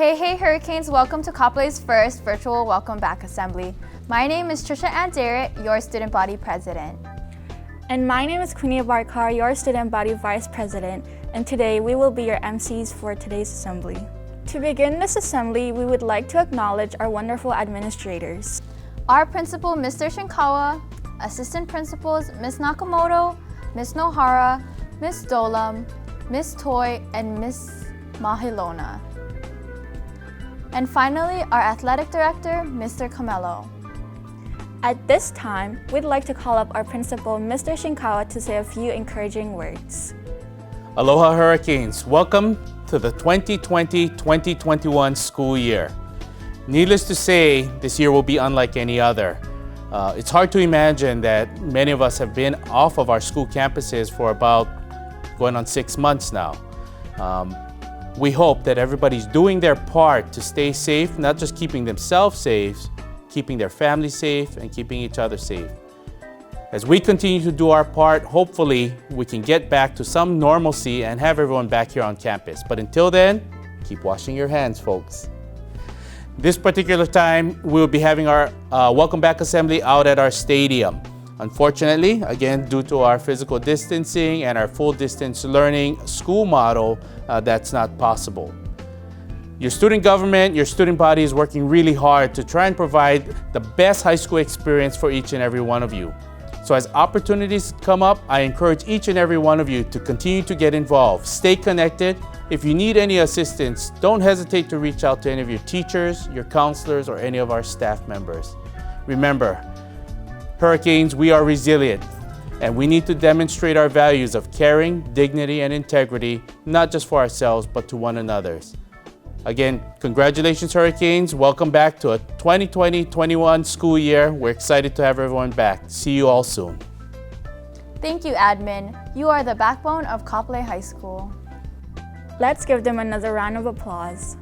Hey Hurricanes, welcome to Kapolei's first virtual Welcome Back Assembly. My name is Trisha Ann Derritt, your Student Body President. And my name is Queenia Barkar, your Student Body Vice President, and today we will be your MCs for today's assembly. To begin this assembly, we would like to acknowledge our wonderful administrators. Our principal, Mr. Shinkawa, assistant principals, Ms. Nakamoto, Ms. Nohara, Ms. Dolam, Ms. Toy, and Ms. Mahilona. And finally, our athletic director, Mr. Camelo. At this time, we'd like to call up our principal, Mr. Shinkawa, to say a few encouraging words. Aloha Hurricanes, welcome to the 2020-2021 school year. Needless to say, this year will be unlike any other. It's hard to imagine that many of us have been off of our school campuses for about going on 6 months now. We hope that everybody's doing their part to stay safe, not just keeping themselves safe, keeping their families safe, and keeping each other safe. As we continue to do our part, hopefully we can get back to some normalcy and have everyone back here on campus. But until then, keep washing your hands, folks. This particular time, we'll be having our Welcome Back Assembly out at our stadium. Unfortunately, again, due to our physical distancing and our full distance learning school model, that's not possible. Your student government, your student body is working really hard to try and provide the best high school experience for each and every one of you. So as opportunities come up, I encourage each and every one of you to continue to get involved. Stay connected. If you need any assistance, don't hesitate to reach out to any of your teachers, your counselors, or any of our staff members. Remember, Hurricanes, we are resilient, and we need to demonstrate our values of caring, dignity, and integrity, not just for ourselves, but to one another. Again, congratulations, Hurricanes. Welcome back to a 2020-21 school year. We're excited to have everyone back. See you all soon. Thank you, Admin. You are the backbone of Kapolei High School. Let's give them another round of applause.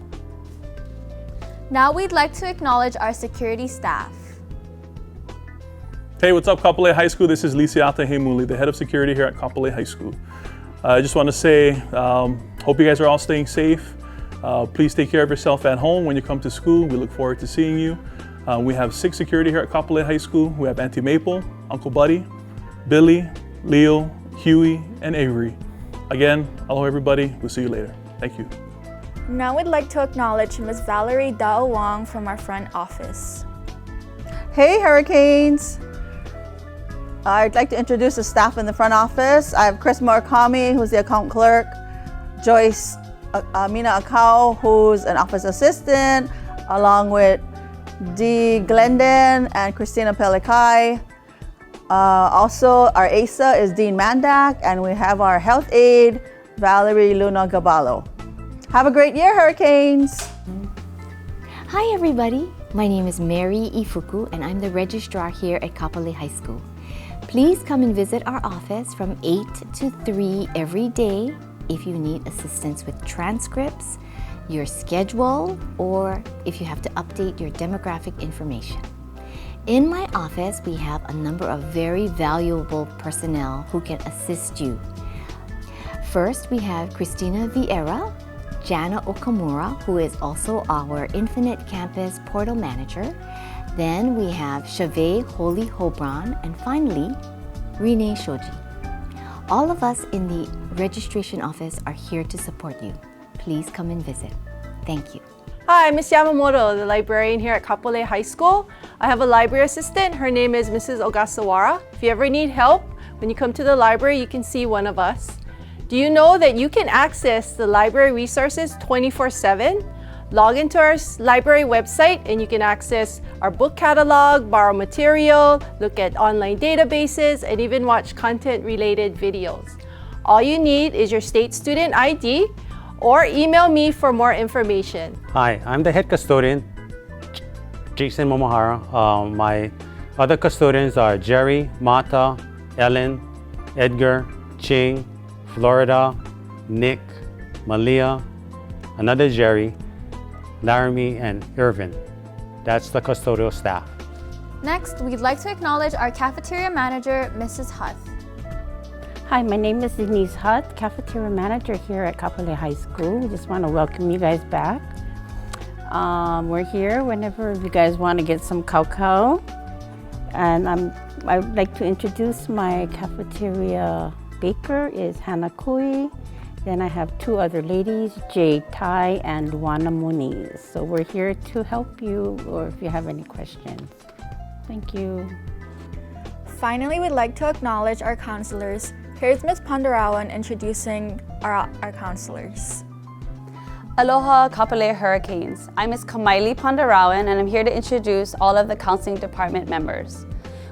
Now we'd like to acknowledge our security staff. Hey, what's up, Kapolei High School? This is Lisiata Heimuli, the head of security here at Kapolei High School. I just want to say, hope you guys are all staying safe. Please take care of yourself at home when you come to school. We look forward to seeing you. We have 6 security here at Kapolei High School. We have Auntie Maple, Uncle Buddy, Billy, Leo, Huey, and Avery. Again, hello everybody. We'll see you later. Thank you. Now we'd like to acknowledge Ms. Valerie Dao Wong from our front office. Hey Hurricanes! I'd like to introduce the staff in the front office. I have Chris Murakami, who's the account clerk, Joyce Mina Akau, who's an office assistant, along with Dee Glendon and Christina Pelikai. Also, our ASA is Dean Mandak, and we have our health aide, Valerie Luna Gaballo. Have a great year, Hurricanes! Hi everybody, my name is Mary Ifuku and I'm the registrar here at Kapolei High School. Please come and visit our office from 8 to 3 every day if you need assistance with transcripts, your schedule, or if you have to update your demographic information. In my office, we have a number of very valuable personnel who can assist you. First, we have Christina Vieira, Jana Okamura, who is also our Infinite Campus Portal Manager. Then we have Chavez Holy Hobron, and finally, Renee Shoji. All of us in the registration office are here to support you. Please come and visit. Thank you. Hi, Ms. Yamamoto, the librarian here at Kapolei High School. I have a library assistant. Her name is Mrs. Ogasawara. If you ever need help, when you come to the library, you can see one of us. Do you know that you can access the library resources 24/7? Log into our library website and you can access our book catalog, borrow material, look at online databases, and even watch content-related videos. All you need is your state student ID or email me for more information. Hi, I'm the head custodian, Jason Momohara. My other custodians are Jerry, Mata, Ellen, Edgar, Ching, Florida, Nick, Malia, another Jerry, Laramie, and Irvin. That's the custodial staff. Next, we'd like to acknowledge our cafeteria manager, Mrs. Huth. Hi, my name is Denise Hutt, cafeteria manager here at Kapolei High School. We just want to welcome you guys back. We're here whenever you guys want to get some cacao. And I'd like to introduce my cafeteria baker is Hannah Kui. Then I have two other ladies, Jay Tai and Juana Muniz. So we're here to help you or if you have any questions. Thank you. Finally, we'd like to acknowledge our counselors. Here's Ms. Pandarawan introducing our counselors. Aloha Kapolei Hurricanes. I'm Ms. Kamaili Pandarawan and I'm here to introduce all of the counseling department members.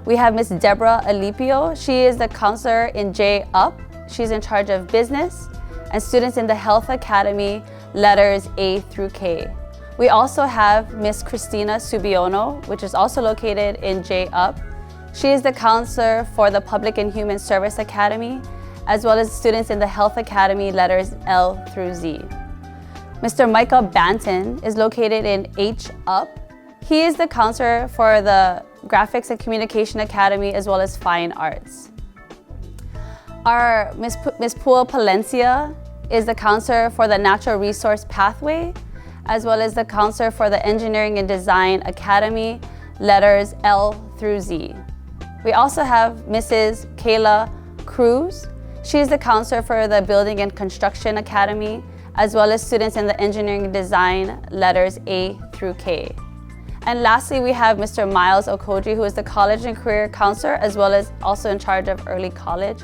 We have Ms. Deborah Alipio. She is the counselor in J UP. She's in charge of business and students in the Health Academy, letters A through K. We also have Ms. Christina Subiono, which is also located in J UP. She is the counselor for the Public and Human Service Academy, as well as students in the Health Academy, letters L through Z. Mr. Micah Banton is located in H UP. He is the counselor for the Graphics and Communication Academy, as well as Fine Arts. Our Ms. Pua Palencia is the counselor for the Natural Resource Pathway, as well as the counselor for the Engineering and Design Academy, letters L through Z. We also have Mrs. Kayla Cruz. She is the counselor for the Building and Construction Academy, as well as students in the Engineering and Design, letters A through K. And lastly, we have Mr. Miles Okoji, who is the College and Career Counselor, as well as also in charge of early college.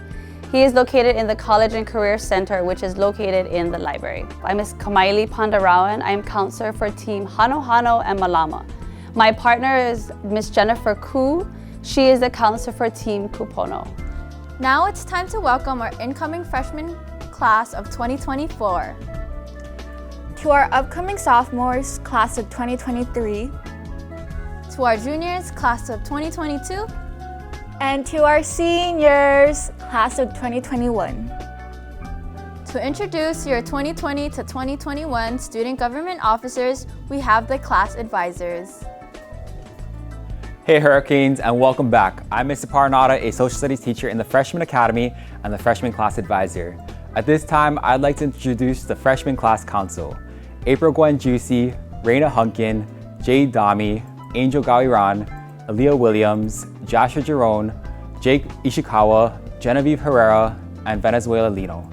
He is located in the College and Career Center, which is located in the library. I'm Ms. Kamaili Pandarawan. I'm counselor for Team Hano Hano and Malama. My partner is Ms. Jennifer Koo. She is the counselor for Team Kupono. Now it's time to welcome our incoming freshman class of 2024. To our upcoming sophomores, class of 2023. To our juniors, class of 2022. And to our seniors, class of 2021. To introduce your 2020 to 2021 student government officers, we have the class advisors. Hey Hurricanes, and welcome back. I'm Mr. Paranada, a social studies teacher in the Freshman Academy and the Freshman Class Advisor. At this time, I'd like to introduce the Freshman Class Council. April Gwen Juicy, Raina Hunkin, Jade Dami, Angel Gawiran, Aaliyah Williams, Joshua Jerome, Jake Ishikawa, Genevieve Herrera, and Venezuela Lino.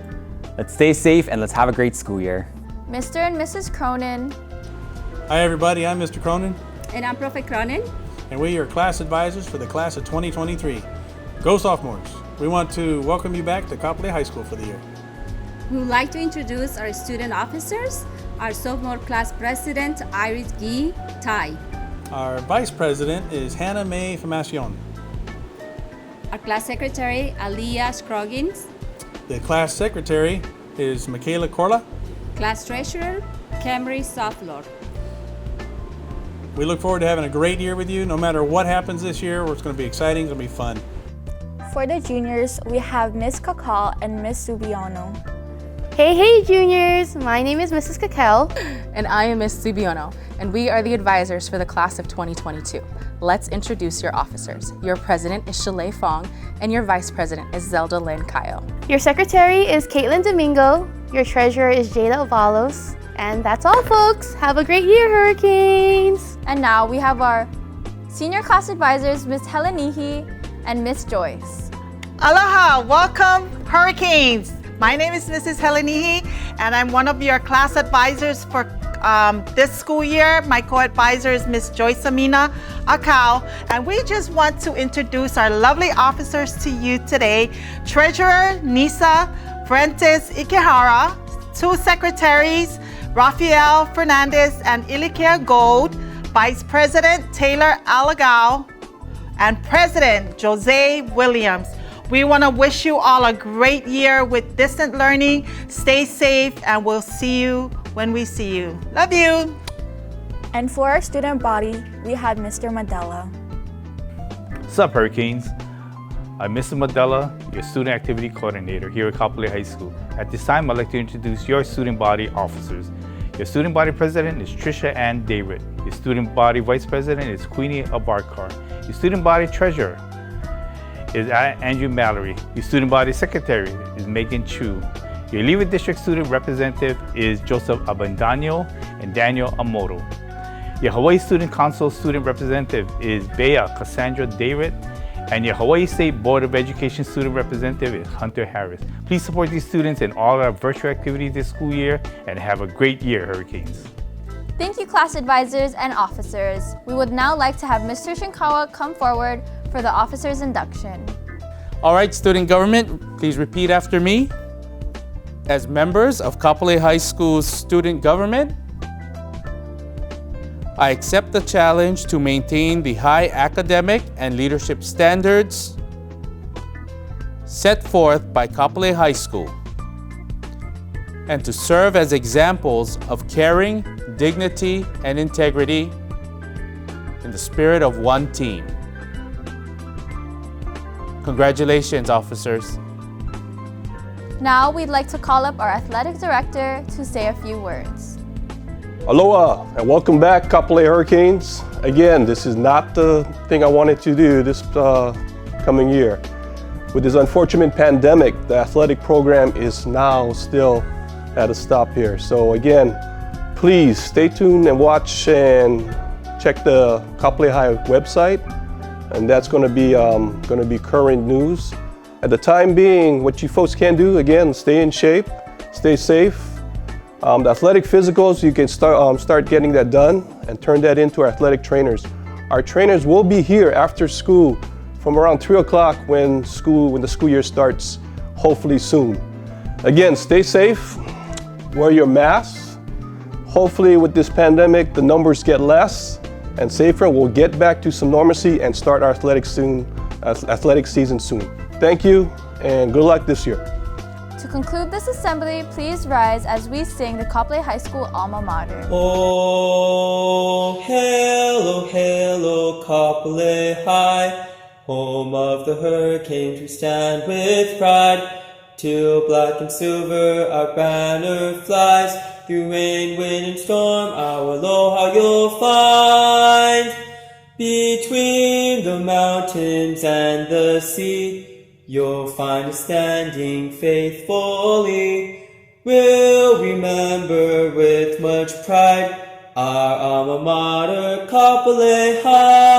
Let's stay safe and let's have a great school year. Mr. and Mrs. Cronin. Hi everybody, I'm Mr. Cronin. And I'm Prophet Cronin. And we're your class advisors for the class of 2023. Go sophomores! We want to welcome you back to Kapolei High School for the year. We would like to introduce our student officers, our sophomore class president, Iris Gee Tai. Our vice president is Hannah Mae Famacion. Our class secretary, Aliyah Scroggins. The class secretary is Michaela Corla. Class treasurer, Camry Soflor. We look forward to having a great year with you. No matter what happens this year, it's going to be exciting, it's going to be fun. For the juniors, we have Ms. Kakal and Ms. Subiono. Hey juniors! My name is Mrs. Kakel. And I am Ms. Subiono, and we are the advisors for the class of 2022. Let's introduce your officers. Your president is Shalay Fong, and your vice president is Zelda Lynn Kayo. Your secretary is Caitlin Domingo. Your treasurer is Jada Avalos. And that's all, folks. Have a great year, Hurricanes! And now we have our senior class advisors, Ms. Helenihi and Ms. Joyce. Aloha! Welcome, Hurricanes! My name is Mrs. Helenihi, and I'm one of your class advisors for this school year. My co-advisor is Ms. Joyce Amina Akau, and we just want to introduce our lovely officers to you today. Treasurer Nisa Fuentes Ikehara, two secretaries, Rafael Fernandez and Ilikia Gold, Vice President Taylor Alagao, and President Jose Williams. We want to wish you all a great year with distant learning. Stay safe, and we'll see you when we see you. Love you. And for our student body, we have Mr. Madella. What's up, Hurricanes? I'm Mr. Madella, your student activity coordinator here at Kapolei High School. At this time, I'd like to introduce your student body officers. Your student body president is Trisha Ann David. Your student body vice president is Queenie Abarkar. Your student body treasurer is Andrew Mallory. Your student body secretary is Megan Chu. Your Leawood District student representative is Joseph Abandano and Daniel Amoto. Your Hawaii Student Council student representative is Bea Cassandra Dayrit, and your Hawaii State Board of Education student representative is Hunter Harris. Please support these students in all our virtual activities this school year and have a great year, Hurricanes. Thank you, class advisors and officers. We would now like to have Mr. Shinkawa come forward for the officers induction. All right, student government, please repeat after me. As members of Kapolei High School's student government, I accept the challenge to maintain the high academic and leadership standards set forth by Kapolei High School, and to serve as examples of caring, dignity, and integrity in the spirit of one team. Congratulations, officers. Now we'd like to call up our athletic director to say a few words. Aloha and welcome back, Kapolei Hurricanes. Again, this is not the thing I wanted to do this coming year. With this unfortunate pandemic, the athletic program is now still at a stop here. So again, please stay tuned and watch and check the Kapolei High website, and that's going to be current news. At the time being, what you folks can do, again, stay in shape, stay safe. The athletic physicals, you can start getting that done and turn that into our athletic trainers. Our trainers will be here after school from around 3 o'clock when the school year starts, hopefully soon. Again, stay safe, wear your masks. Hopefully with this pandemic, the numbers get less and safer. We'll get back to some normalcy and start our athletic season soon. Thank you and good luck this year. To conclude this assembly, please rise as we sing the Kapolei High School alma mater. Oh, hail, O Kapolei High, home of the Hurricanes, we stand with pride. Till black and silver our banner flies, through rain, wind, and storm our aloha you'll find. Between the mountains and the sea, you'll find us standing faithfully. We'll remember with much pride our alma mater, Kapolei High.